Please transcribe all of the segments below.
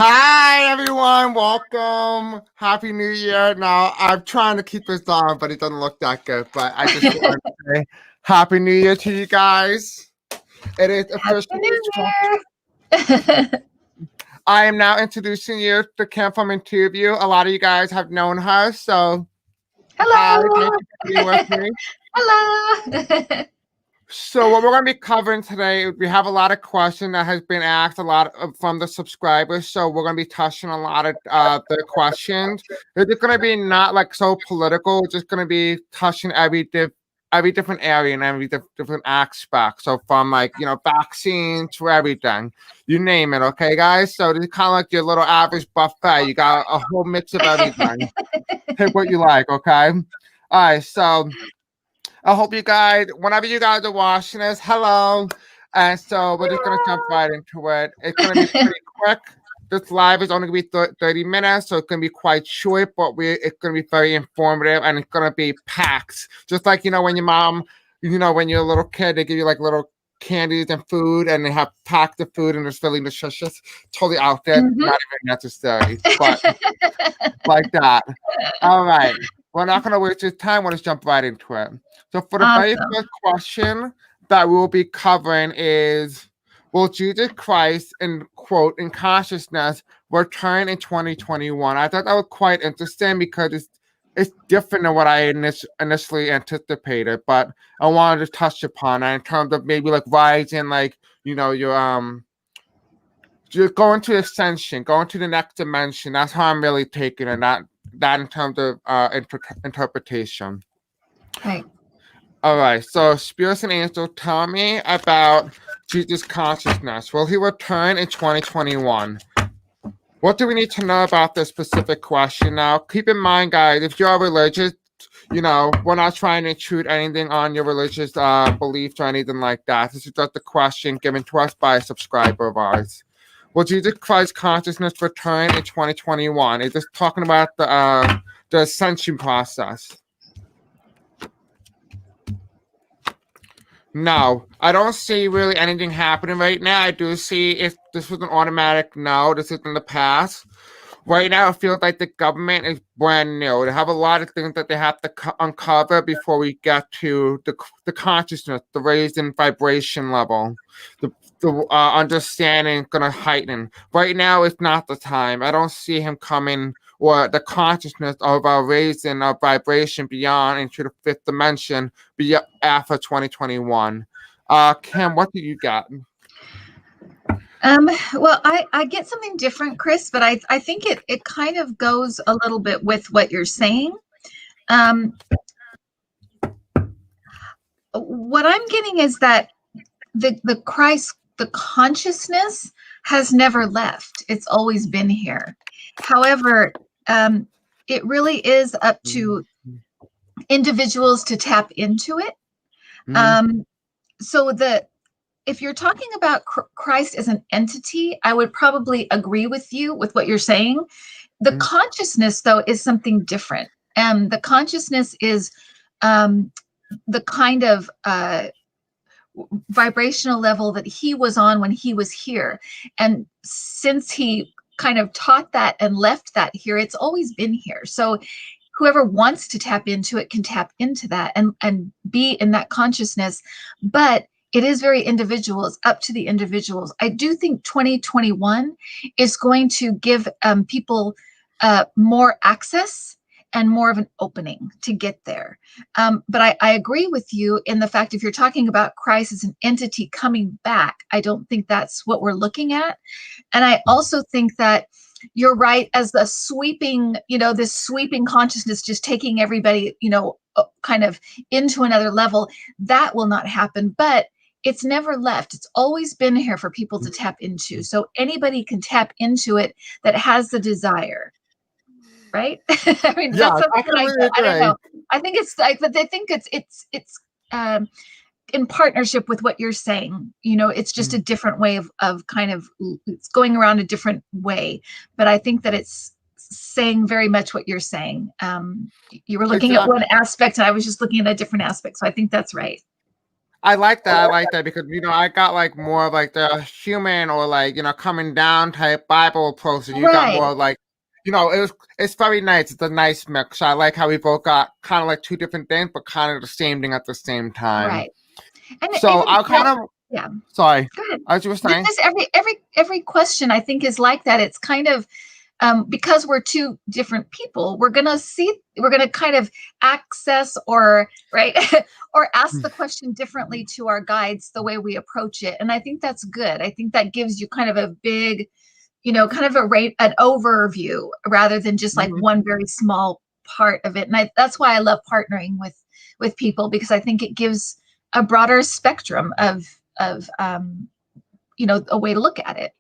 Hi everyone, welcome. Happy New Year. Now I'm trying to keep this on, but it doesn't look that good. But I just wanted to say Happy New Year to you guys. It is Happy officially New Year! I am now introducing you to Kim from Intutiview. A lot of you guys have known her, so hi, thank Hello! you for being with me. Hello! So what we're going to be covering today, we have a lot of questions that has been asked from the subscribers. So we're going to be touching a lot of the questions. It's going to be not like so political. It's just going to be touching every different area and every different aspect. So from vaccines to everything, you name it. Okay, guys. So this is kind of like your little average buffet. You got a whole mix of everything. Pick what you like. Okay. All right. So. I hope you guys, whenever you guys are watching this, hello. And so we're just going to jump right into it. It's going to be pretty quick. This live is only going to be 30 minutes, so it's going to be quite short, but it's going to be very informative and it's going to be packed. Just like, when your mom, when you're a little kid, they give you like little candies and food and they have packed the food and it's really nutritious. Totally out there, not even necessary, but like that. All right. We're not going to waste your time. We'll just jump right into it. So for the very first question that we'll be covering is, will Jesus Christ, in quote, in consciousness, return in 2021? I thought that was quite interesting because it's different than what I initially anticipated, but I wanted to touch upon that in terms of maybe like rising, like, your just going to ascension, going to the next dimension. That's how I'm really taking it. That in terms of interpretation. Right. All right. So spirits and angels, tell me about Jesus' consciousness. Will he return in 2021? What do we need to know about this specific question? Now, keep in mind, guys, if you're religious, we're not trying to intrude anything on your religious beliefs or anything like that. This is just a question given to us by a subscriber of ours. Will Jesus Christ consciousness return in 2021? Is this talking about the ascension process? No, I don't see really anything happening right now. I do see if this was an automatic no, this is in the past. Right now, it feels like the government is brand new. They have a lot of things that they have to uncover before we get to the consciousness, the raised in vibration level. The understanding going to heighten. Right now, it's not the time. I don't see him coming or the consciousness of our raising our vibration beyond into the fifth dimension after 2021. Kim, what do you got? Well, I get something different, Chris, but I think it kind of goes a little bit with what you're saying. What I'm getting is that the Christ, the consciousness has never left. It's always been here. However, it really is up to individuals to tap into it. So if you're talking about Christ as an entity, I would probably agree with you with what you're saying. The consciousness, though, is something different. The consciousness is the kind of vibrational level that he was on when he was here. And since he kind of taught that and left that here, it's always been here. So whoever wants to tap into it can tap into that and be in that consciousness. But it is very individual. It's up to the individuals. I do think 2021 is going to give people more access and more of an opening to get there. But I agree with you in the fact, if you're talking about Christ as an entity coming back, I don't think that's what we're looking at. And I also think that you're right, as the sweeping, this sweeping consciousness, just taking everybody, kind of into another level, that will not happen. But it's never left. It's always been here for people to tap into. So anybody can tap into it that has the desire. Right? I mean, yeah, that's something I don't know. I think it's like, but I think it's in partnership with what you're saying. It's just a different way of kind of, it's going around a different way. But I think that it's saying very much what you're saying. You were looking at one aspect and I was just looking at a different aspect. So I think that's right. I like that. I like that because I got like more of like the human or like coming down type Bible approach, and you got Right, more like it's very nice. It's a nice mix. I like how we both got kind of like two different things, but kind of the same thing at the same time. right. And So even I'll kind of yeah, sorry, go ahead. as you were saying. This every question I think is like that. It's kind of because we're two different people, we're gonna kind of access or right or ask the question differently to our guides the way we approach it. And I think that's good. I think that gives you kind of a big, kind of an overview rather than just like Mhm. one very small part of it. And that's why I love partnering with people, because I think it gives a broader spectrum of a way to look at it.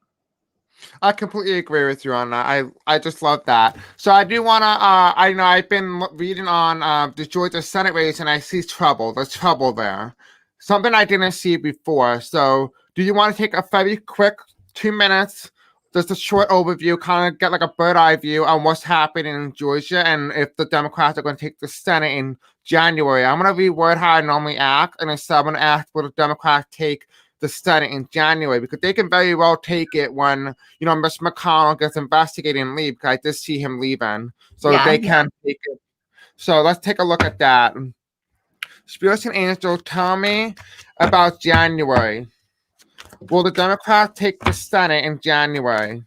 I completely agree with you on that. I just love that. So I do wanna. I know I've been reading on the Georgia Senate race, and I see trouble. There's trouble there. Something I didn't see before. So do you want to take a very quick 2 minutes, just a short overview, kind of get like a bird eye view on what's happening in Georgia and if the Democrats are going to take the Senate in January? I'm going to reword how I normally act, and instead I'm going to ask will the Democrats take the Senate in January, because they can very well take it when Mr. McConnell gets investigated and leave, because I did see him leaving. So Yeah, they can take it. So let's take a look at that. Spirits and Angels, tell me about January. Will the Democrats take the Senate in January?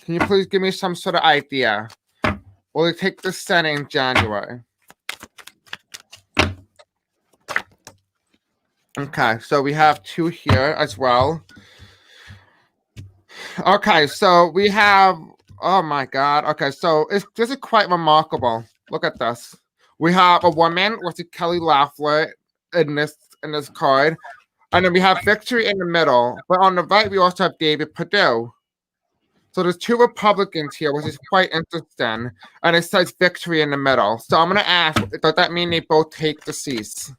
Can you please give me some sort of idea? Will they take the Senate in January? Okay, so we have two here as well. Okay, so we have, oh my God. Okay, so this is quite remarkable. Look at this. We have a woman with Kelly Loeffler in this card, and then we have Victory in the middle. But on the right, we also have David Perdue. So there's two Republicans here, which is quite interesting, and it says Victory in the middle. So I'm gonna ask, does that mean they both take the seats?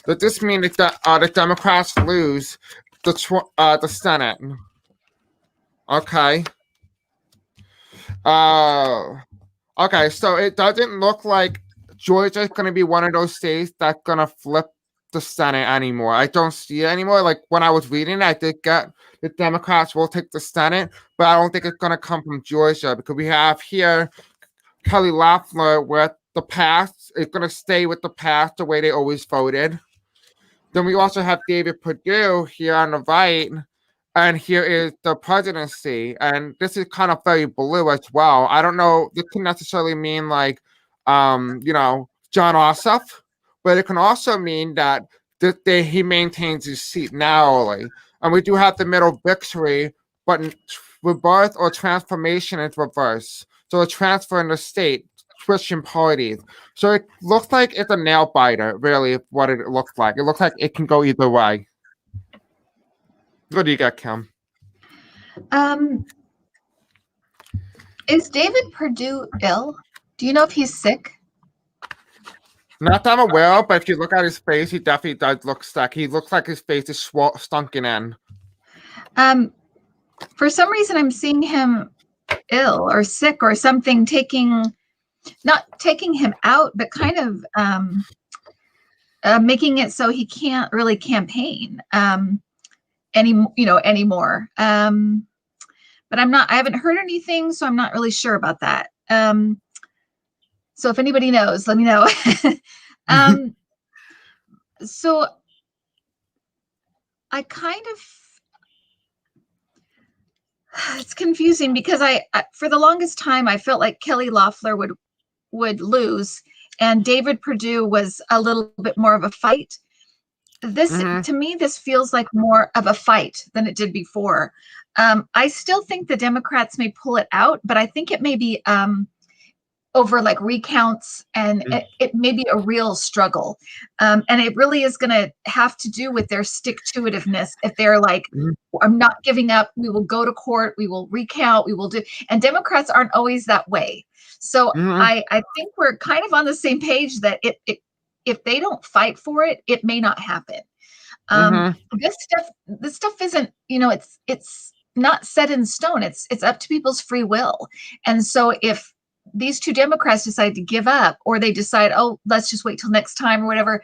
Does this mean that the Democrats lose the Senate? Okay. Uh, okay, so it doesn't look like Georgia's going to be one of those states that's going to flip the Senate anymore. I don't see it anymore. Like when I was reading it, I did get the Democrats will take the Senate, but I don't think it's going to come from Georgia, because we have here Kelly Loeffler with the past. It's going to stay with the past the way they always voted. Then we also have David Perdue here on the right, and here is the presidency, and this is kind of very blue as well. I don't know. This can necessarily mean like, John Ossoff, but it can also mean that he maintains his seat narrowly. And we do have the middle Victory, but rebirth or transformation is reverse. So a transfer in the state, Christian parties. So it looks like it's a nail biter, really, what it looks like. It looks like it can go either way. What do you got, Kim? Is David Perdue ill? Do you know if he's sick? Not that I'm aware of, but if you look at his face, he definitely does look sick. He looks like his face is stunken in. For some reason, I'm seeing him ill or sick or something, not taking him out, but kind of making it so he can't really campaign anymore. But I haven't heard anything, so I'm not really sure about that. So if anybody knows, let me know. So I kind of, it's confusing because I for the longest time, I felt like Kelly Loeffler would lose, and David Perdue was a little bit more of a fight. To me, this feels like more of a fight than it did before. I still think the Democrats may pull it out, but I think it may be over like recounts, and it may be a real struggle. And it really is going to have to do with their stick-to-itiveness. If they're like, I'm not giving up, we will go to court, we will recount, we will do. And Democrats aren't always that way. So I think we're kind of on the same page that if they don't fight for it, it may not happen. This stuff isn't, it's not set in stone. It's up to people's free will. And so if these two Democrats decide to give up, or they decide, oh, let's just wait till next time or whatever,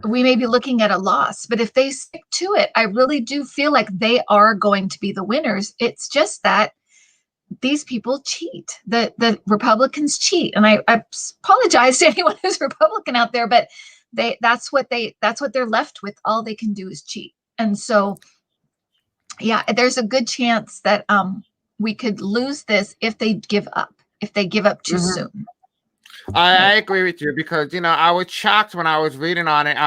we may be looking at a loss. But if they stick to it, I really do feel like they are going to be the winners. It's just that these people cheat. The Republicans cheat. And I apologize to anyone who's Republican out there, but that's what they're left with. All they can do is cheat. And so, yeah, there's a good chance that we could lose this if they give up too soon. I agree with you because, I was shocked when I was reading on it.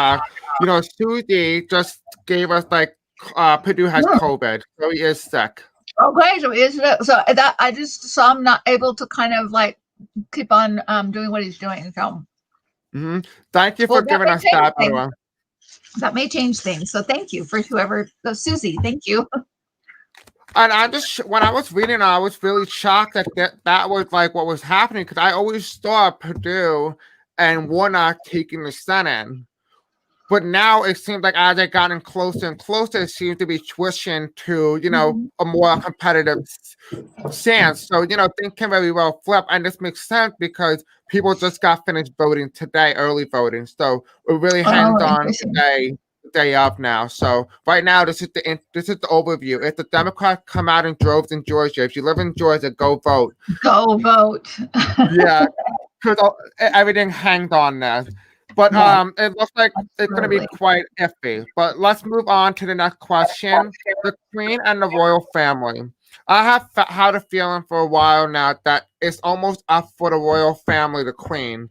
Susie just gave us like Purdue has COVID, so he is sick. Okay, so that I'm not able to kind of like keep on doing what he's doing. So, thank you for giving us that. That may change things. So thank you for whoever. So Susie, thank you. And when I was reading, I was really shocked that was like what was happening because I always thought Purdue and Warnock taking the Senate. But now it seems like as they gotten closer and closer, it seems to be switching to, a more competitive stance. So, things can very well flip. And this makes sense because people just got finished voting today, early voting. So we're really hands on today, the day of now. So right now, this is the overview. If the Democrats come out in droves in Georgia, if you live in Georgia, go vote. Go vote. Yeah, because everything hangs on there. But it looks like it's going to be quite iffy. But let's move on to the next question. The Queen and the royal family. I have had a feeling for a while now that it's almost up for the royal family, the Queen.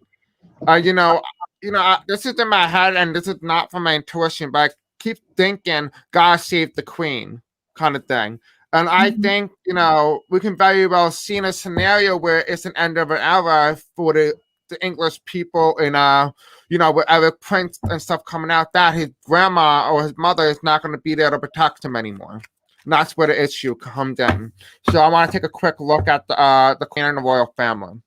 This is in my head, and this is not from my intuition, but I keep thinking, God save the Queen, kind of thing. And I think, we can very well see in a scenario where it's an end of an era for the English people in with Eric Prince and stuff coming out, that his grandma or his mother is not going to be there to protect him anymore. And that's where the issue comes in. So I want to take a quick look at the Queen and the royal family.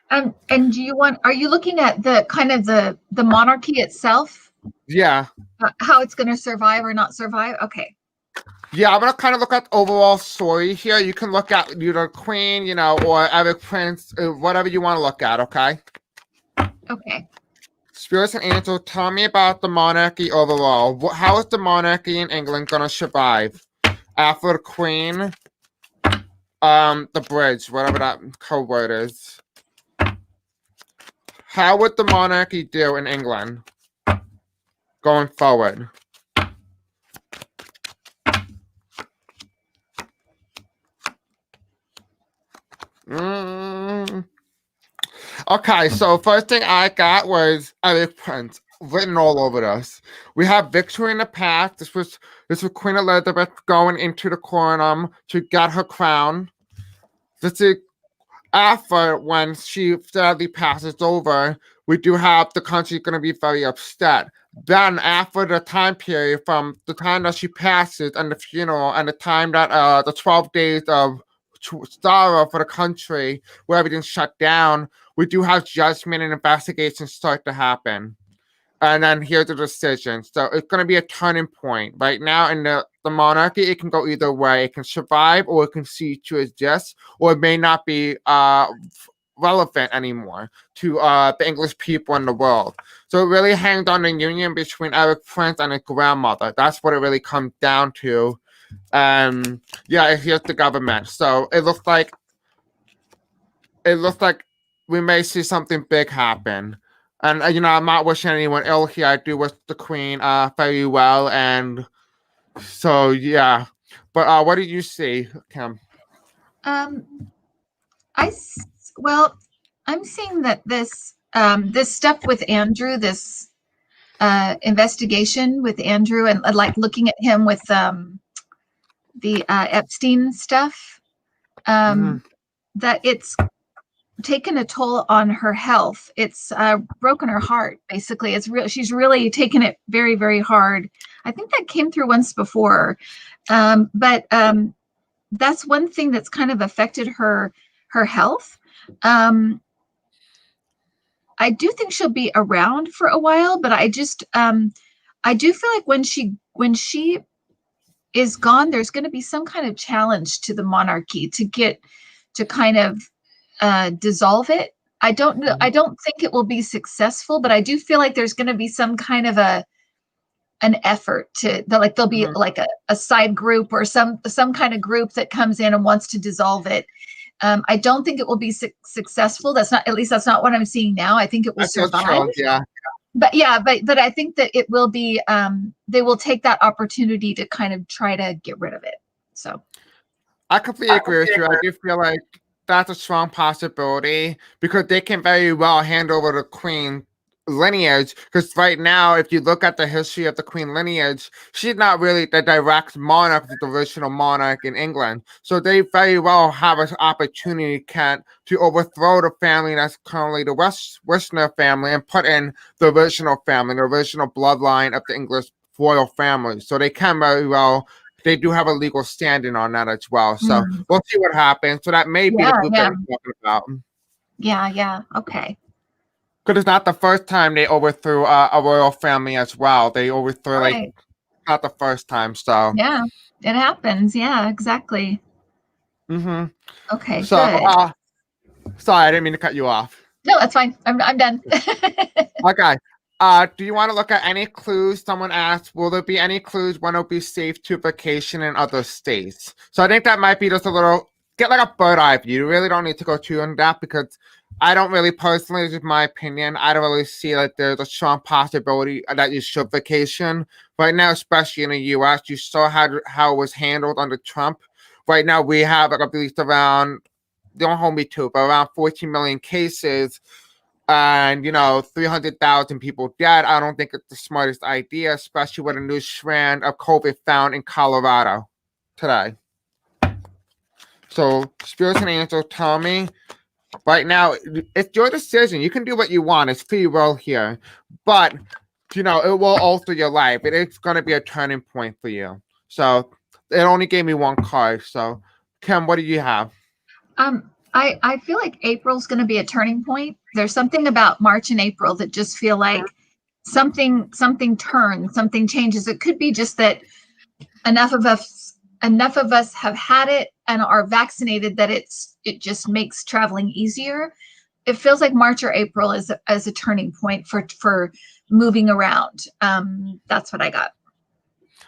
And are you looking at the kind of the monarchy itself? Yeah. How it's going to survive or not survive? Okay. Yeah, I'm going to kind of look at the overall story here. You can look at either Queen, or Eric Prince, whatever you want to look at, okay? Okay. Spirits and angels, tell me about the monarchy overall. How is the monarchy in England going to survive after the Queen, the bridge, whatever that code word is? How would the monarchy do in England going forward? Okay, so first thing I got was Eric Prince written all over this. We have victory in the past. This was Queen Elizabeth going into the coronum to get her crown. This is after, when she sadly passes over, we do have the country going to be very upset. Then after the time period from the time that she passes and the funeral and the time that the 12 days of sorrow for the country where everything's shut down, we do have judgment and investigations start to happen. And then here's the decision. So it's going to be a turning point. Right now in the monarchy, it can go either way. It can survive or it can cease to exist, or it may not be relevant anymore to the English people in the world. So it really hangs on the union between Eric Prince and his grandmother. That's what it really comes down to. Here's the government. So it looks like we may see something big happen. And I'm not wishing anyone ill here. I do wish the Queen very well, and so yeah. But what do you see, Kim? I'm seeing that this stuff with Andrew, this investigation with Andrew, and like looking at him with the Epstein stuff, that it's taken a toll on her health. It's broken her heart, basically. She's really taken it very, very hard. I think that came through once before. But that's one thing that's kind of affected her health. I do think she'll be around for a while, but I do feel like when she is gone, there's going to be some kind of challenge to the monarchy to kind of dissolve it. I don't know. I don't think it will be successful, but I do feel like there's going to be some kind of a an effort to like there'll be like a side group or some kind of group that comes in and wants to dissolve it. I don't think it will be successful. That's not, at least that's not what I'm seeing now. I think it will survive. Yeah. But yeah, but I think that it will be, they will take that opportunity to kind of try to get rid of it. So I completely agree with you. I do feel like that's a strong possibility because they can very well hand over the queen lineage. Because right now, if you look at the history of the queen lineage, she's not really the direct monarch, the original monarch in England. So they very well have an opportunity to overthrow the family that's currently the Westner family and put in the original family, the original bloodline of the English royal family. So they can very well. They do have a legal standing on that as well. So we'll see what happens. So that may be the group that we're talking about. Yeah. Okay. Because it's not the first time they overthrew a royal family as well. They overthrew not the first time. So yeah, it happens. Yeah, exactly. Okay, so, good. Sorry, I didn't mean to cut you off. No, that's fine. I'm done. Okay. Do you want to look at any clues? Someone asked, will there be any clues when it'll be safe to vacation in other states? So I think that might be just a little, get like a bird eye view. You really don't need to go too in depth because I don't really personally, this is my opinion, I don't really see that there's a strong possibility that you should vacation. Right now, especially in the US, you saw how it was handled under Trump. Right now, we have like at least around, don't hold me to it, but around 14 million cases. And 300,000 people dead. I don't think it's the smartest idea, especially with a new strand of COVID found in Colorado today. So, spirits and angels tell me right now, it's your decision. You can do what you want. It's free will here, but it will alter your life. It's going to be a turning point for you. So, it only gave me one card. So, Kim, what do you have? I feel like April's going to be a turning point. There's something about March and April that just feel like something turns, something changes. It could be just that enough of us have had it and are vaccinated that it just makes traveling easier. It feels like March or April is a turning point for moving around. That's what I got.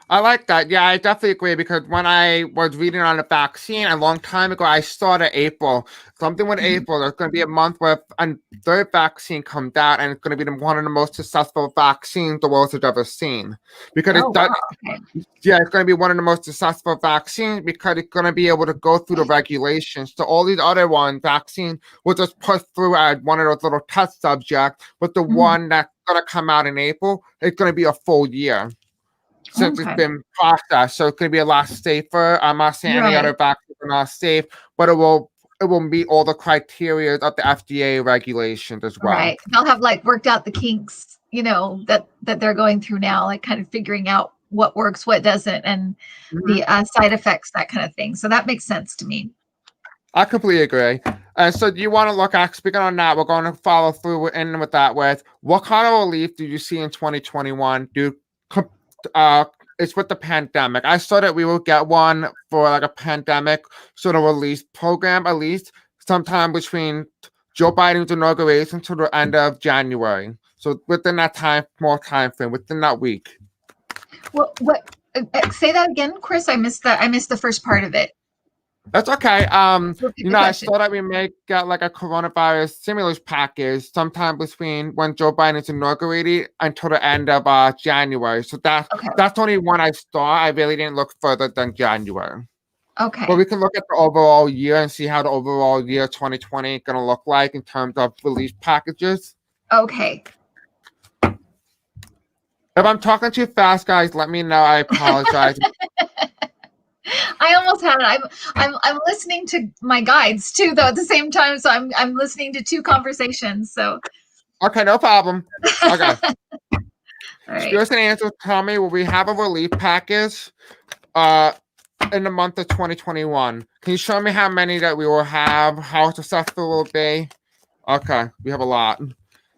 I like that. Yeah, I definitely agree because when I was reading on the vaccine a long time ago, I saw that April, something with April, there's going to be a month where a third vaccine comes out and it's going to be one of the most successful vaccines the world has ever seen. Because it's going to be one of the most successful vaccines because it's going to be able to go through the regulations. So all these other vaccines will just push through as one of those little test subjects, but the one that's going to come out in April, it's going to be a full year. Since it's been processed, so it's going to be a lot safer. I'm not saying any other vaccines are not safe, but it will meet all the criteria of the FDA regulations as well. Right, they'll have worked out the kinks, that they're going through now, kind of figuring out what works, what doesn't, and the side effects, that kind of thing. So that makes sense to me. I completely agree. So do you want to look at, speaking on that, we're going to follow through with what kind of relief do you see in 2021? It's with the pandemic. I saw that we will get one for a pandemic sort of release program, at least sometime between Joe Biden's inauguration to the end of January. So within that more time frame, within that week. What? Say that again, Chris. I missed that. I missed the first part of it. That's okay. I saw that we may get a coronavirus stimulus package sometime between when Joe Biden is inaugurated until the end of January. So that's only one I saw. I really didn't look further than January. Okay. But we can look at the overall year and see how the overall year 2020 is going to look like in terms of release packages. Okay. If I'm talking too fast, guys, let me know. I apologize. I almost had it. I'm listening to my guides too, though, at the same time. So I'm listening to two conversations. So okay, no problem. Okay. All right. Spirits and angels tell me, will we have a relief package in the month of 2021? Can you show me how many that we will have? How successful will it be? Okay, we have a lot.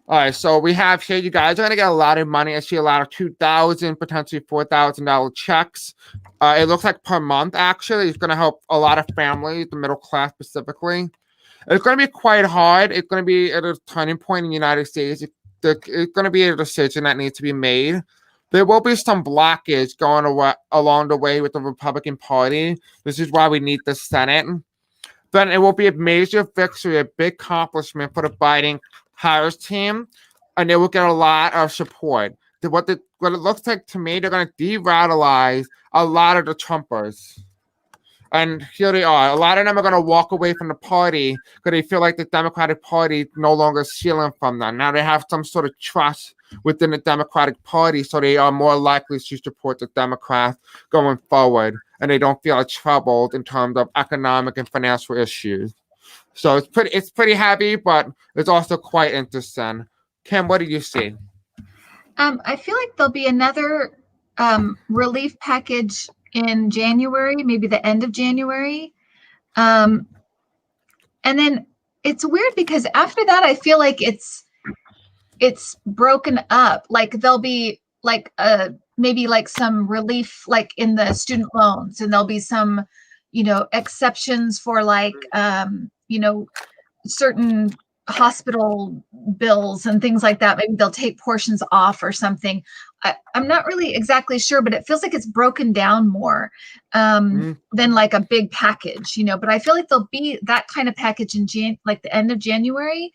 All right, so we have here, you guys are going to get a lot of money. I see a lot of $2,000, potentially $4,000 checks. It looks like per month, actually. It's going to help a lot of families, the middle class specifically. It's going to be quite hard. It's going to be at a turning point in the United States. It's going to be a decision that needs to be made. There will be some blockage going along the way with the Republican Party. This is why we need the Senate. Then it will be a major victory, a big accomplishment for the Biden-Harris team, and they will get a lot of support. What it looks like to me, they're going to de-radicalize a lot of the Trumpers. And here they are. A lot of them are going to walk away from the party because they feel like the Democratic Party no longer is stealing from them. Now they have some sort of trust within the Democratic Party, so they are more likely to support the Democrats going forward, and they don't feel troubled in terms of economic and financial issues. So it's pretty heavy, but it's also quite interesting. Kim, what do you see? I feel like there'll be another relief package in January, maybe the end of January. And then it's weird because after that, I feel like it's broken up. Like there'll be like maybe like some relief like in the student loans, and there'll be some, exceptions for like, certain hospital bills and things like that. Maybe they'll take portions off or something. I'm not really exactly sure, but it feels like it's broken down more than like a big package, but I feel like there'll be that kind of package in like the end of January.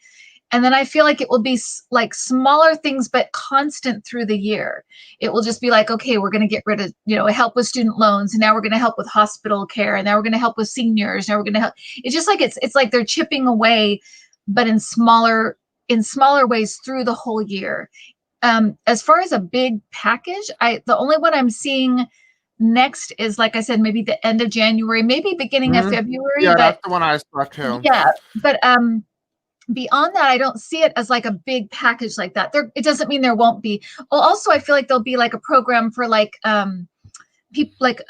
And then I feel like it will be like smaller things, but constant through the year. It will just be like, okay, we're going to get rid of, help with student loans. And now we're going to help with hospital care. And now we're going to help with seniors. Now we're going to help. It's just like, it's like they're chipping away, but in smaller ways through the whole year. As far as a big package, the only one I'm seeing next is, like I said, maybe the end of January, maybe beginning of February. Yeah, that's the one I saw too. Yeah, but beyond that, I don't see it as like a big package like that. It doesn't mean there won't be. Well, also, I feel like there'll be like a program for like people like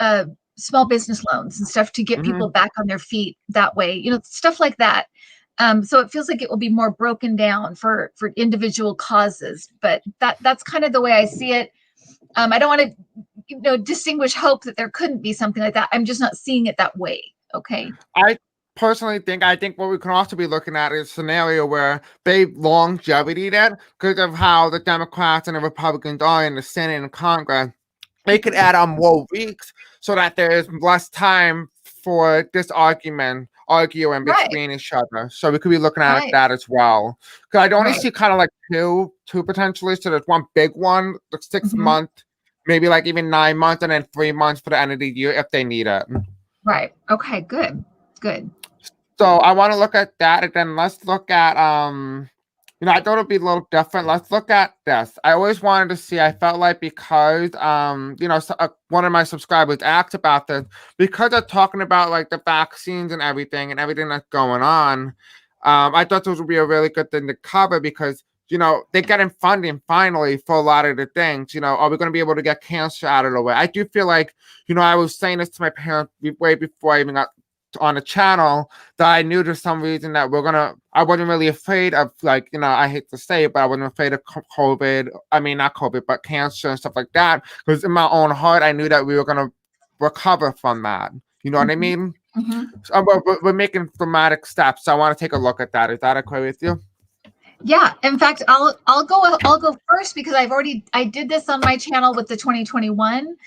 small business loans and stuff to get people back on their feet that way. Stuff like that. So it feels like it will be more broken down for individual causes. But that's kind of the way I see it. I don't want to distinguish hope that there couldn't be something like that. I'm just not seeing it that way. Okay. I personally think what we can also be looking at is a scenario where they longevity that because of how the Democrats and the Republicans are in the Senate and Congress. They could add on more weeks so that there is less time for this arguing between each other. So we could be looking at that as well. Because I'd only see kind of like two potentially. So there's one big one, like 6 months, maybe like even 9 months, and then 3 months for the end of the year if they need it. Right. Okay, good. So I want to look at that, and then let's look at I thought it'd be a little different. Let's look at this. I always wanted to see. I felt like because one of my subscribers asked about this because they're talking about like the vaccines and everything that's going on. I thought this would be a really good thing to cover because they're getting funding finally for a lot of the things. Are we going to be able to get cancer out of the way? I do feel like I was saying this to my parents way before I even got on the channel that I knew for some reason that I wasn't really afraid of, like, I hate to say it, but I wasn't afraid of COVID. I mean, not COVID, but cancer and stuff like that. Because in my own heart, I knew that we were going to recover from that. You know what I mean? So, we're making dramatic steps. So I want to take a look at that. Is that okay with you? Yeah. In fact, I'll go first because I did this on my channel with the 2021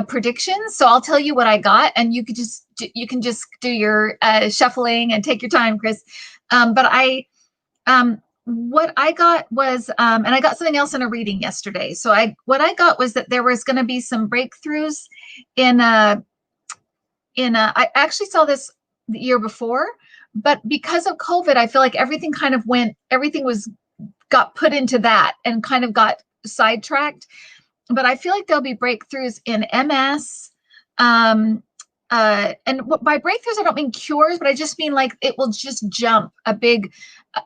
predictions. So I'll tell you what I got, and you can just do your shuffling and take your time, Chris. But what I got was, and I got something else in a reading yesterday. So what I got was that there was going to be some breakthroughs I actually saw this the year before, but because of COVID, I feel like everything got put into that and kind of got sidetracked. But I feel like there'll be breakthroughs in MS. And by breakthroughs, I don't mean cures, but I just mean like it will just jump a big,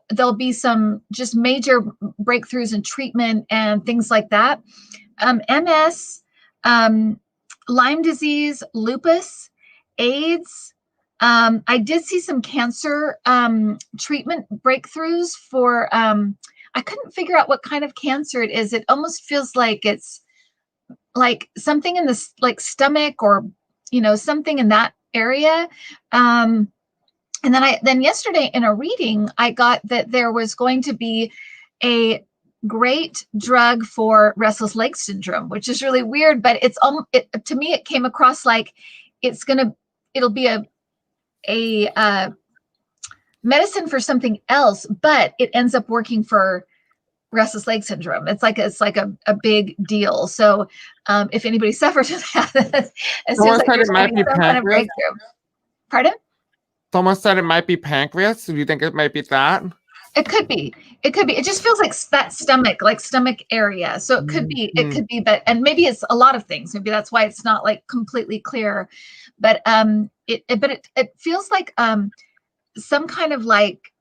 there'll be some just major breakthroughs in treatment and things like that. MS, Lyme disease, lupus, AIDS. I did see some cancer treatment breakthroughs for, I couldn't figure out what kind of cancer it is. It almost feels like it's like something in the like stomach or, something in that area. And then yesterday in a reading, I got that there was going to be great drug for restless leg syndrome, which is really weird, but to me, it came across like it'll be a medicine for something else, but it ends up working for restless leg syndrome. It's like a big deal. So if anybody suffers from that, it seems like you're having some kind of breakthrough. Pardon? Someone said it might be pancreas. Do you think it might be that? It could be. It could be. It just feels like that stomach area. So it could be. It could be. But and maybe it's a lot of things. Maybe that's why it's not like completely clear. But it feels like some kind of like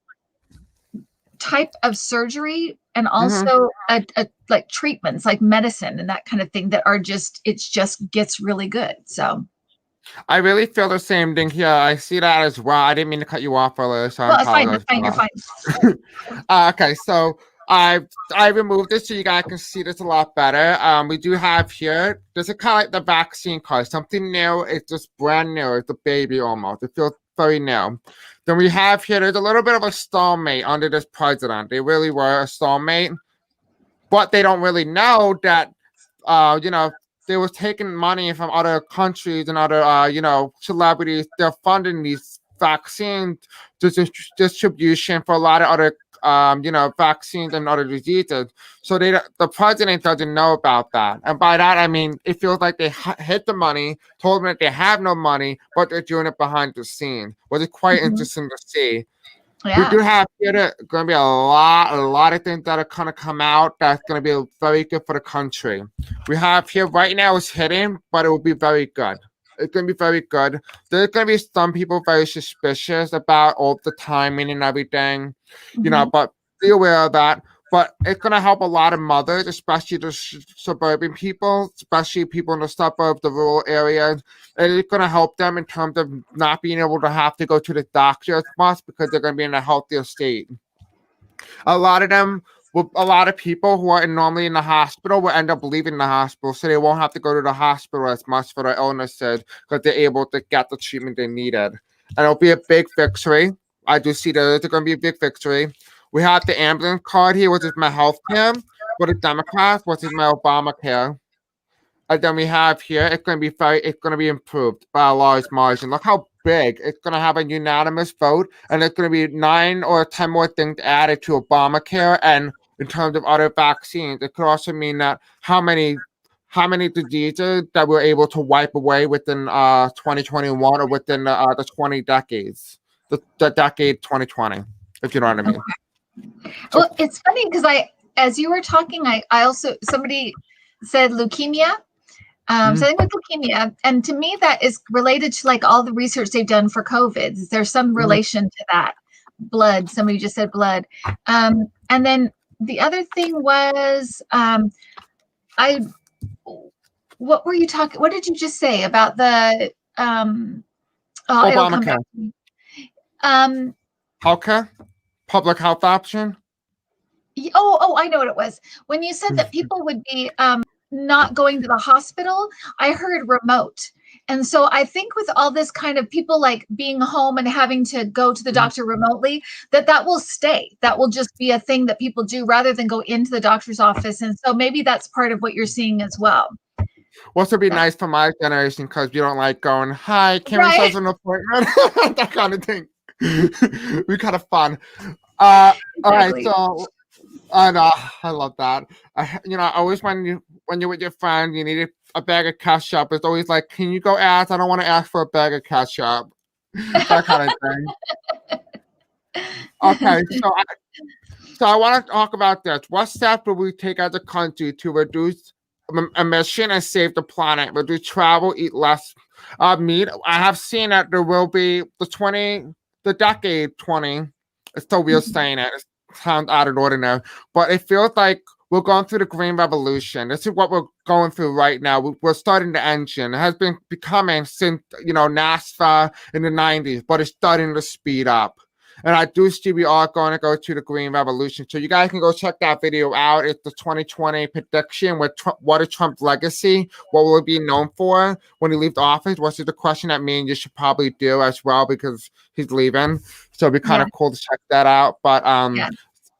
type of surgery, and also a like treatments, like medicine and that kind of thing, that are just gets really good. So. I really feel the same thing here. I see that as well. I didn't mean to cut you off earlier, so well, it's fine. It's fine. You're fine. Okay, so I removed this so you guys can see this a lot better. We do have here, this is kind of like the vaccine card, something new. It's just brand new. It's a baby almost. It feels very new. Then we have here, there's a little bit of a stalemate under this president. They really were a stalemate, but they don't really know that, they were taking money from other countries and other, celebrities. They're funding these vaccine distribution for a lot of other, vaccines and other diseases. So the president doesn't know about that. And by that, I mean, it feels like they hid the money, told them that they have no money, but they're doing it behind the scenes, which is quite interesting to see. Yeah. We do have here going to be a lot of things that are going to come out that's going to be very good for the country. We have here right now it's hidden, but it will be very good. It's going to be very good. There's going to be some people very suspicious about all the timing and everything, but be aware of that. But it's going to help a lot of mothers, especially the suburban people, especially people in the suburbs, the rural areas. And it's going to help them in terms of not being able to have to go to the doctor as much because they're going to be in a healthier state. A lot of people who are normally in the hospital will end up leaving the hospital, so they won't have to go to the hospital as much for their illnesses because they're able to get the treatment they needed. And it'll be a big victory. I do see that it's going to be a big victory. We have the ambulance card here, which is my health care, for the Democrats, which is my Obamacare. And then we have here, it's going to be improved by a large margin. Look how big. It's going to have a unanimous vote, and there's going to be 9 or 10 more things added to Obamacare. And in terms of other vaccines, it could also mean that how many diseases that we're able to wipe away within 2021 or within the 20 decades, the decade 2020, if you know what I mean. Well, it's funny because as you were talking, I also, somebody said leukemia, something with leukemia. And to me, that is related to like all the research they've done for COVID. Is there some relation to that? Blood, somebody just said blood. And then the other thing was, what were you talking, what did you just say about the, Obamacare. Healthcare? Public health option? Oh, I know what it was. When you said that people would be not going to the hospital, I heard remote. And so I think with all this kind of people like being home and having to go to the doctor remotely, that will stay. That will just be a thing that people do rather than go into the doctor's office. And so maybe that's part of what you're seeing as well. Which would be nice for my generation because you don't like going, hi, can we set an appointment? That kind of thing. Be kind of fun. All right, so I love that. Always when you're with your friend, you need a bag of ketchup. It's always like, can you go ask? I don't want to ask for a bag of ketchup. That kind of thing. Okay, so I want to talk about this. What steps will we take as a country to reduce emission and save the planet? Reduce travel, eat less meat. I have seen that there will be the decade 20. It's so weird saying it. It sounds out of ordinary, but it feels like we're going through the green revolution. This is what we're going through right now. We're starting the engine. It has been becoming since NASA in the 90s, but it's starting to speed up. And I do see we are going to go to the green revolution. So you guys can go check that video out. It's the 2020 prediction with what is Trump's legacy? What will it be known for when he leaves office? Which is the question that me and you should probably do as well because he's leaving. So it'd be kind of cool to check that out. But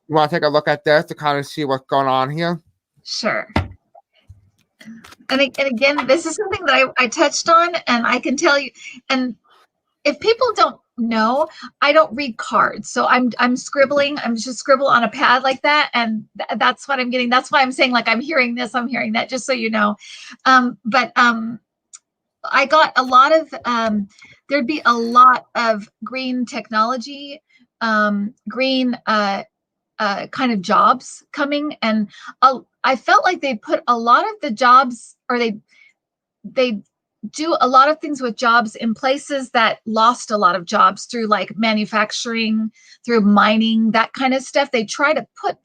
You want to take a look at this to kind of see what's going on here? Sure. And again, this is something that I touched on, and I can tell you, and if people don't know, I don't read cards. So I'm scribbling. I'm just scribble on a pad like that, and that's what I'm getting. That's why I'm saying, like, I'm hearing this, I'm hearing that, just so you know. But I got a lot of there'd be a lot of green technology, green kind of jobs coming, and I felt like they put a lot of the jobs, or they do a lot of things with jobs in places that lost a lot of jobs through like manufacturing, through mining, that kind of stuff. They try to put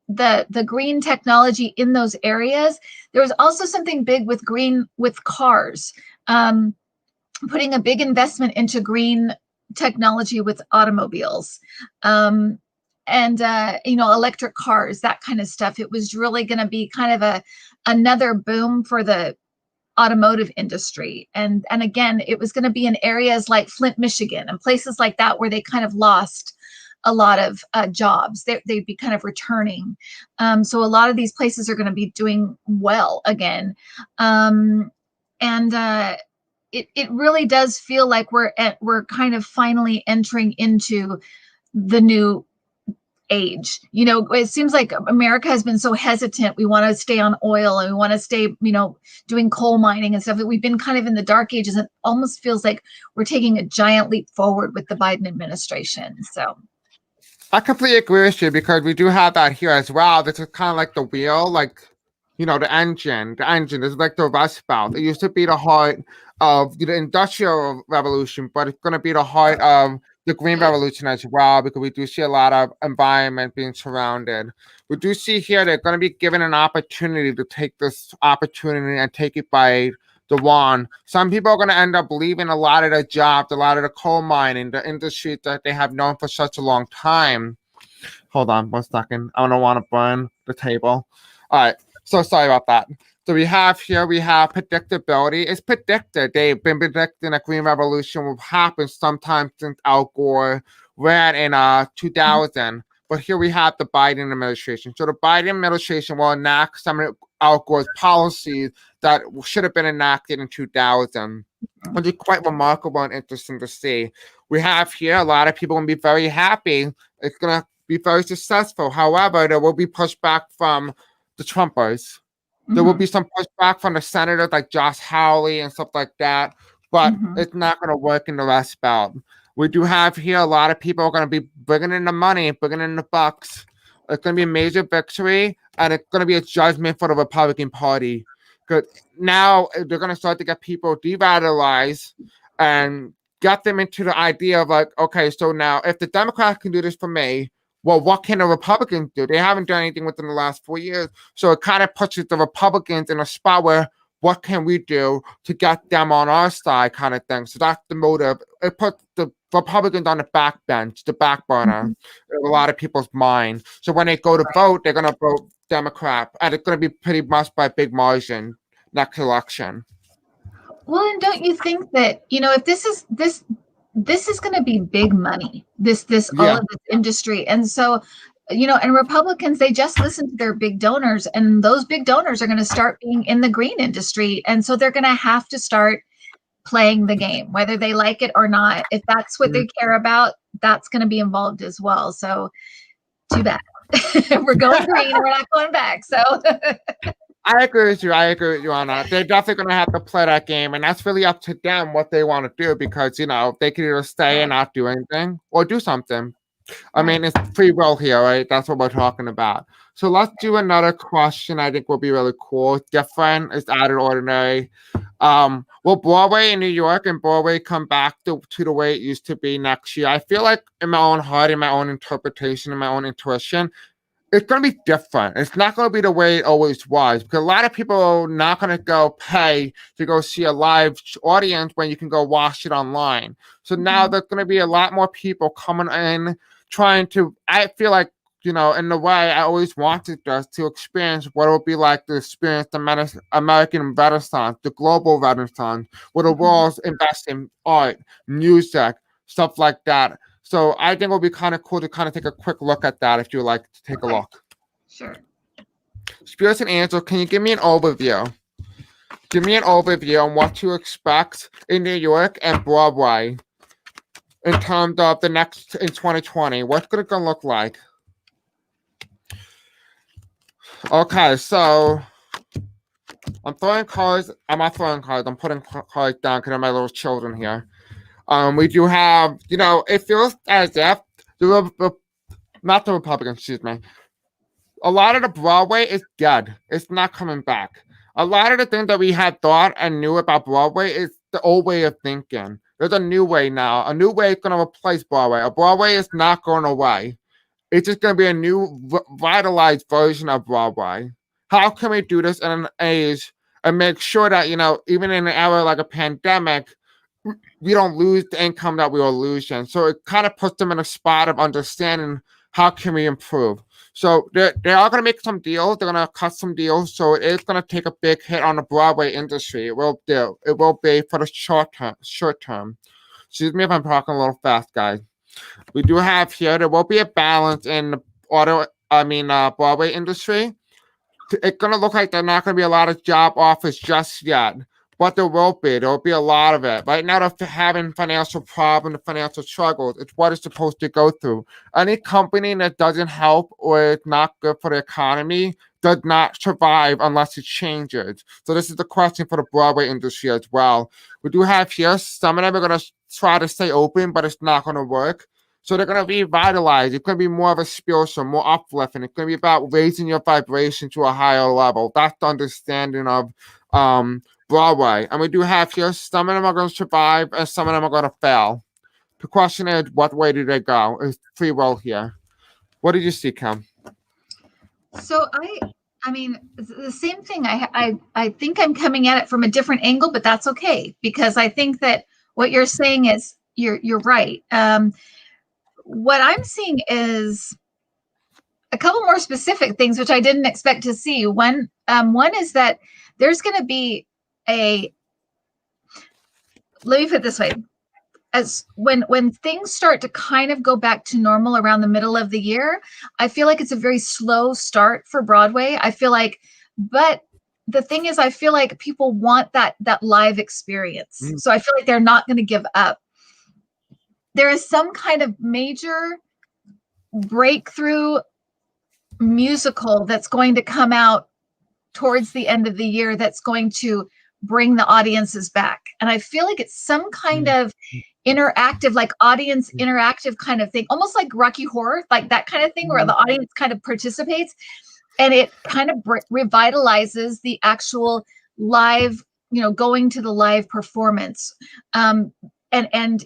the green technology in those areas. There was also something big with green with cars, putting a big investment into green technology with automobiles, and electric cars, that kind of stuff. It was really going to be kind of another boom for the automotive industry. And again, it was going to be in areas like Flint, Michigan, and places like that where they kind of lost a lot of jobs. They'd be kind of returning. So a lot of these places are going to be doing well again. It really does feel like we're kind of finally entering into the new age. It seems like America has been so hesitant. We want to stay on oil, and we want to stay, doing coal mining and stuff. We've been kind of in the dark ages. It almost feels like we're taking a giant leap forward with the Biden administration. So I completely agree with you, because we do have that here as well. This is kind of like the wheel, like, the engine. The engine is like the rust belt. It used to be the heart of the industrial revolution, but it's going to be the heart of the green revolution as well, because we do see a lot of environment being surrounded. We do see here they're going to be given an opportunity to take this opportunity and take it by the wand. Some people are going to end up leaving a lot of the jobs, a lot of the coal mining, the industry that they have known for such a long time. Hold on 1 second. I don't want to burn the table. All right. So sorry about that. So we have predictability. It's predicted. They've been predicting a green revolution will happen sometime since Al Gore ran in 2000. But here we have the Biden administration. So the Biden administration will enact some of Al Gore's policies that should have been enacted in 2000. Which is quite remarkable and interesting to see. We have here a lot of people going to be very happy. It's going to be very successful. However, there will be pushback from the Trumpers. There will be some pushback from the senators like Josh Hawley and stuff like that, but it's not going to work in the Rust Belt. We do have here a lot of people are going to be bringing in the money, bringing in the bucks. It's going to be a major victory, and it's going to be a judgment for the Republican Party. Because now they're going to start to get people devitalized and get them into the idea of like, okay, so now if the Democrats can do this for me, well, what can the Republicans do? They haven't done anything within the last 4 years. So it kind of pushes the Republicans in a spot where, what can we do to get them on our side, kind of thing. So that's the motive. It puts the Republicans on the backbench, the back burner, in a lot of people's mind. So when they go to vote, they're going to vote Democrat, and it's going to be pretty much by big margin next election. Well, and don't you think that, if this is going to be big money, all of this industry. And so, and Republicans, they just listen to their big donors, and those big donors are going to start being in the green industry. And so they're going to have to start playing the game, whether they like it or not. If that's what they care about, that's going to be involved as well. So too bad. We're going green. We're not going back. So I agree with you on that. They're definitely going to have to play that game, and that's really up to them what they want to do, because, they can either stay and not do anything or do something. I mean, it's free will here, right? That's what we're talking about. So let's do another question I think will be really cool. Different. It's out of the ordinary. Will Broadway in New York and Broadway come back to the way it used to be next year? I feel like in my own heart, in my own interpretation, in my own intuition, it's going to be different. It's not going to be the way it always was, because a lot of people are not going to go pay to go see a live audience when you can go watch it online. So now there's going to be a lot more people coming in trying to, I feel like, in the way I always wanted us to experience what it would be like to experience the American Renaissance, the global Renaissance, where the world's invest in art, music, stuff like that. So I think it'll be kind of cool to kind of take a quick look at that if you would like to take a look. Sure. Spirits and Angels, can you give me an overview? Give me an overview on what to expect in New York and Broadway in terms of the next in 2020. What's it gonna look like? Okay, so I'm throwing cards. I'm not throwing cards. I'm putting cards down because I have my little children here. We do have, it feels as if not the Republicans, excuse me. A lot of the Broadway is dead. It's not coming back. A lot of the things that we had thought and knew about Broadway is the old way of thinking. There's a new way now. A new way is going to replace Broadway. A Broadway is not going away. It's just going to be a new, vitalized version of Broadway. How can we do this in an age and make sure that, even in an era like a pandemic, we don't lose the income that we were losing? So it kind of puts them in a spot of understanding how can we improve. So they are going to make some deals. They're going to cut some deals. So it is going to take a big hit on the Broadway industry. It will do. It will be for the short term. Excuse me if I'm talking a little fast, guys. We do have here, there will be a balance in the Broadway industry. It's going to look like there's not going to be a lot of job offers just yet, but there will be. There will be a lot of it. Right now, they're having financial problems, financial struggles. It's what it's supposed to go through. Any company that doesn't help or is not good for the economy does not survive unless it changes. So this is the question for the Broadway industry as well. We do have here, some of them are going to try to stay open, but it's not going to work. So they're going to revitalize. It's going to be more of a spiritual, more uplifting. It's going to be about raising your vibration to a higher level. That's the understanding of Broadway. And we do have here, some of them are going to survive and some of them are going to fail. The question is, what way do they go? It's free will here. What did you see, Kim? So I mean, the same thing. I think I'm coming at it from a different angle, but that's okay, because I think that what you're saying is you're right. What I'm seeing is a couple more specific things, which I didn't expect to see. One is that there's going to be let me put it this way. As when things start to kind of go back to normal around the middle of the year, I feel like it's a very slow start for Broadway. But the thing is, I feel like people want that live experience. So I feel like they're not going to give up. There is some kind of major breakthrough musical that's going to come out towards the end of the year that's going to bring the audiences back. And I feel like it's some kind of interactive, like audience interactive kind of thing, almost like Rocky Horror, like that kind of thing where the audience kind of participates and it kind of revitalizes the actual live, going to the live performance. And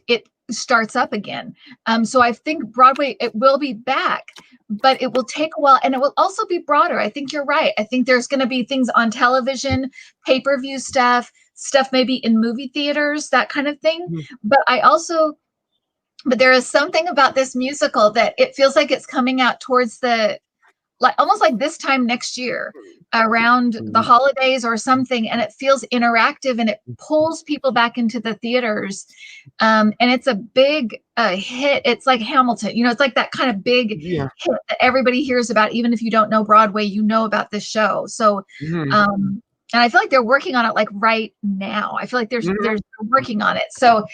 it starts up again. So I think Broadway, it will be back, but it will take a while, and it will also be broader. I think you're right. I think there's going to be things on television, pay-per-view stuff maybe in movie theaters, that kind of thing. But there is something about this musical that it feels like it's coming out towards almost like this time next year, around the holidays or something, and it feels interactive and it pulls people back into the theaters. And it's a big hit. It's like Hamilton, it's like that kind of big hit that everybody hears about. Even if you don't know Broadway, you know about this show. So, and I feel like they're working on it like right now. I feel like they're working on it. So,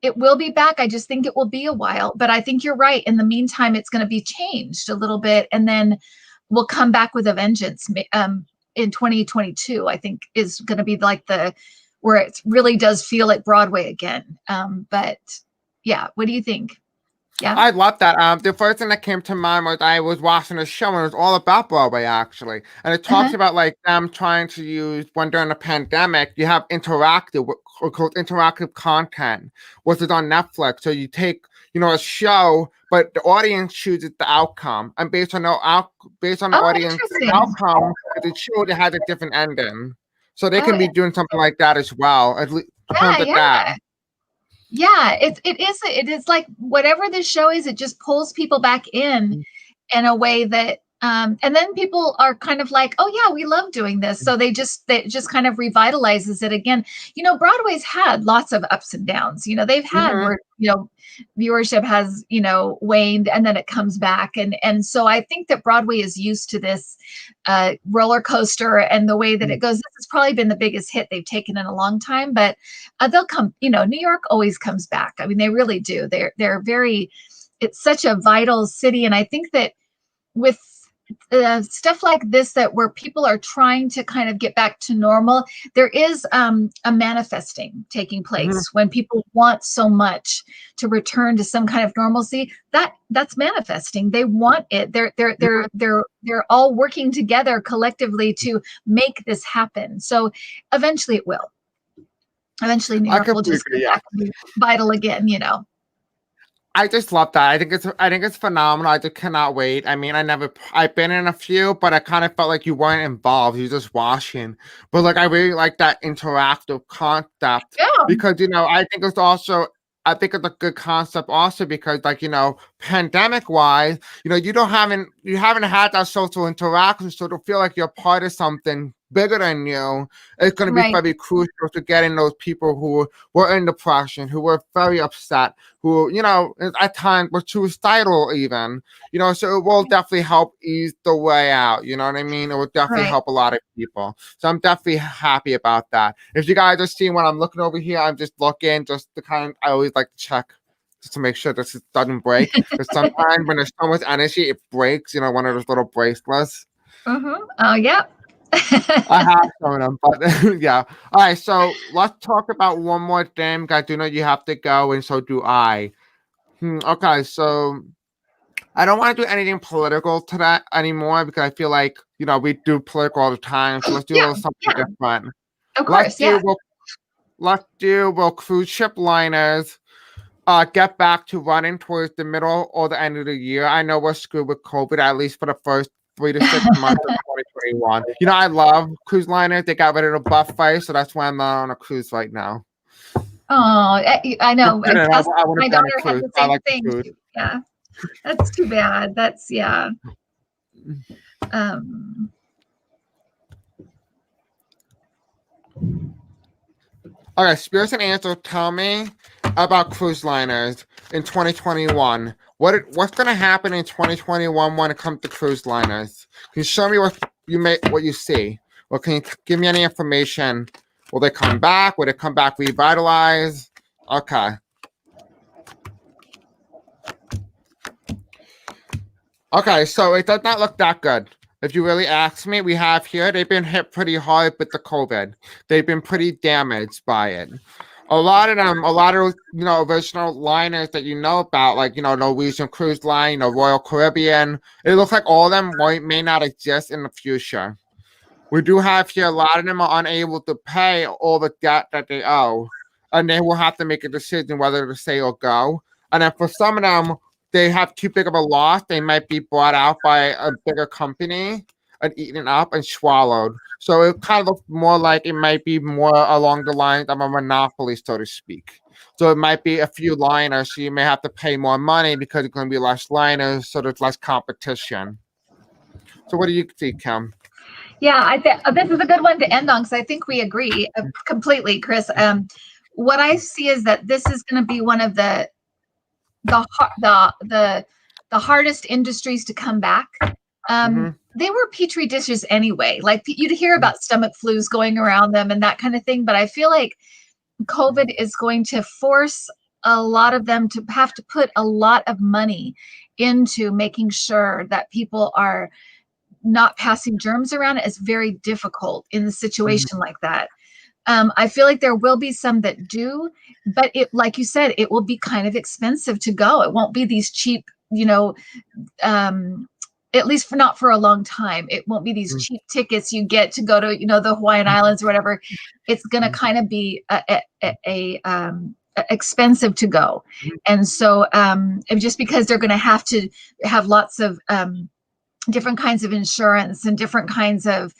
it will be back. I just think it will be a while, but I think you're right. In the meantime, it's going to be changed a little bit, and then we'll come back with a vengeance. In 2022, I think is going to be like where it really does feel like Broadway again. But yeah, what do you think? Yeah, I love that. The first thing that came to mind was I was watching a show and it was all about Broadway actually, and it talks about like them trying to use when during the pandemic you have interactive content, which is on Netflix. So you take a show, but the audience chooses the outcome, and based on the audience outcome, the show that has a different ending. So they can be doing something like that as well. At least that. Yeah, it is like whatever the show is, it just pulls people back in a way that And then people are kind of like, oh yeah, we love doing this. So they just kind of revitalizes it again. You know, Broadway's had lots of ups and downs. You know, they've had Mm-hmm. where, you know, viewership has, you know, waned and then it comes back. And so I think that Broadway is used to this roller coaster and the way that it goes. This has probably been the biggest hit they've taken in a long time, but they'll come, you know, New York always comes back. I mean, they really do. They're very, it's such a vital city. And I think that with stuff like this, that where people are trying to kind of get back to normal, there is a manifesting taking place Mm-hmm. when people want so much to return to some kind of normalcy. That's manifesting. They want it. They're all working together collectively to make this happen. So eventually it will. Eventually New I York will completely just agree. get Yeah. back to be vital again, you know. I just love that. I think it's phenomenal. I just cannot wait. I mean, I've been in a few, but I kind of felt like you weren't involved. You're just watching. But like I really like that interactive concept Yeah, because I think it's also I think it's a good concept also because like, pandemic wise, you haven't had that social interaction, so to feel like you're part of something bigger than you, it's gonna be right, very crucial to getting those people who were in depression, who were very upset, who, at times were suicidal even, so it will definitely help ease the way out. You know what I mean? It will definitely right. help a lot of people. So I'm definitely happy about that. If you guys are seeing what I'm looking over here, I'm just looking just to I always like to check just to make sure this doesn't break. Because sometimes when there's so much energy, it breaks, one of those little bracelets. Mm-hmm. Oh, yeah. I have some of them, but yeah. All right, so let's talk about one more thing. I do know you have to go, and so do I. Okay, so I don't want to do anything political today anymore because I feel like we do political all the time. So let's do a Yeah, little something yeah, different. of Let's course, do yeah. will let's do will cruise ship liners get back to running towards the middle or the end of the year. I know we're screwed with COVID at least for the first 3 to 6 months of 2021. I love cruise liners. They got rid of the buffet, so that's why I'm not on a cruise right now. Oh, I Just know. kidding. I want to My be on a daughter had cruise. the I same like the thing. food. Yeah, that's too bad. That's yeah. Um, Okay, Spears and Answer, tell me about cruise liners in 2021. What's going to happen in 2021 when it comes to cruise liners? Can you show me what you see? Or can you give me any information? Will they come back? Will they come back revitalized? Okay. Okay, so it does not look that good. If you really ask me, we have here, they've been hit pretty hard with the COVID. They've been pretty damaged by it. A lot of them, a lot of original liners that you know about, like Norwegian Cruise Line, Royal Caribbean. It looks like all of them may not exist in the future. We do have here a lot of them are unable to pay all the debt that they owe, and they will have to make a decision whether to stay or go. And then for some of them, they have too big of a loss. They might be bought out by a bigger company and eaten up and swallowed. So it kind of looks more like it might be more along the lines of a monopoly, so to speak. So it might be a few liners, so you may have to pay more money because it's going to be less liners, so there's less competition. So what do you think, Kim? yeah, I think this is a good one to end on because I think we agree completely, Chris. What I see is that this is going to be one of the hardest industries to come back. They were petri dishes anyway. Like you'd hear about stomach flus going around them and that kind of thing, but I feel like COVID is going to force a lot of them to have to put a lot of money into making sure that people are not passing germs around. It's very difficult in a situation like that. I feel like there will be some that do, but like you said, it will be kind of expensive to go. It won't be these cheap, at least not for a long time. It won't be these cheap tickets you get to go to, the Hawaiian Islands or whatever. It's going to kind of be expensive to go. And so just because they're going to have lots of different kinds of insurance and different kinds of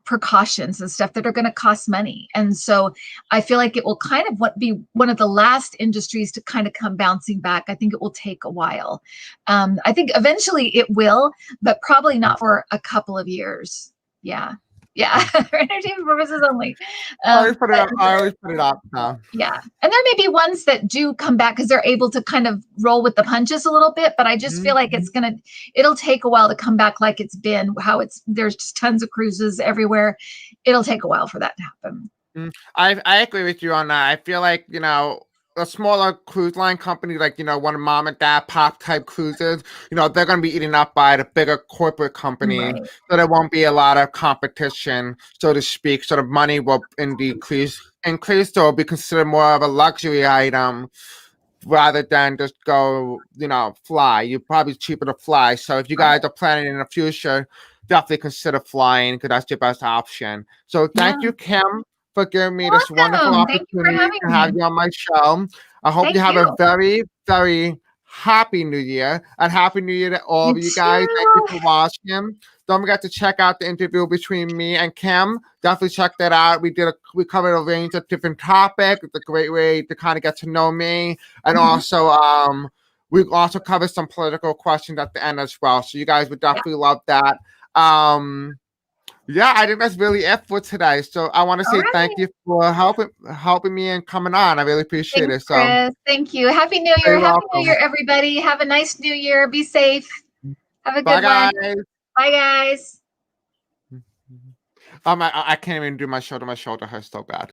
precautions and stuff that are going to cost money. And so I feel like it will kind of be one of the last industries to kind of come bouncing back. I think it will take a while. I think eventually it will, but probably not for a couple of years. Yeah. Yeah. For entertainment purposes only. I always put it up. I always put it up now. Yeah. And there may be ones that do come back because they're able to kind of roll with the punches a little bit, but I just feel like it'll take a while to come back like it's been, there's just tons of cruises everywhere. It'll take a while for that to happen. I agree with you on that. I feel like, a smaller cruise line company, like, one of mom and dad pop type cruises, they're going to be eaten up by the bigger corporate companies. Right. So there won't be a lot of competition, so to speak. So the money will increase, so it'll be considered more of a luxury item rather than just go, fly. You're probably cheaper to fly. So if you guys are planning in the future, definitely consider flying because that's your best option. So thank you, Kim, for giving me this wonderful opportunity to have you on my show. I hope you have a very, very happy New Year, and happy New Year to all of you guys. Thank you for watching. Don't forget to check out the interview between me and Kim. Definitely check that out. We covered a range of different topics. It's a great way to kind of get to know me, and also we also covered some political questions at the end as well. So you guys would definitely love that. Yeah, I think that's really it for today. So I want to say thank you for helping me and coming on. I really appreciate it. So Chris. Thank you. Happy New Year. Happy New Year, everybody. Have a nice New Year. Be safe. Have a good one. Bye, guys. I can't even do my shoulder. My shoulder hurts so bad.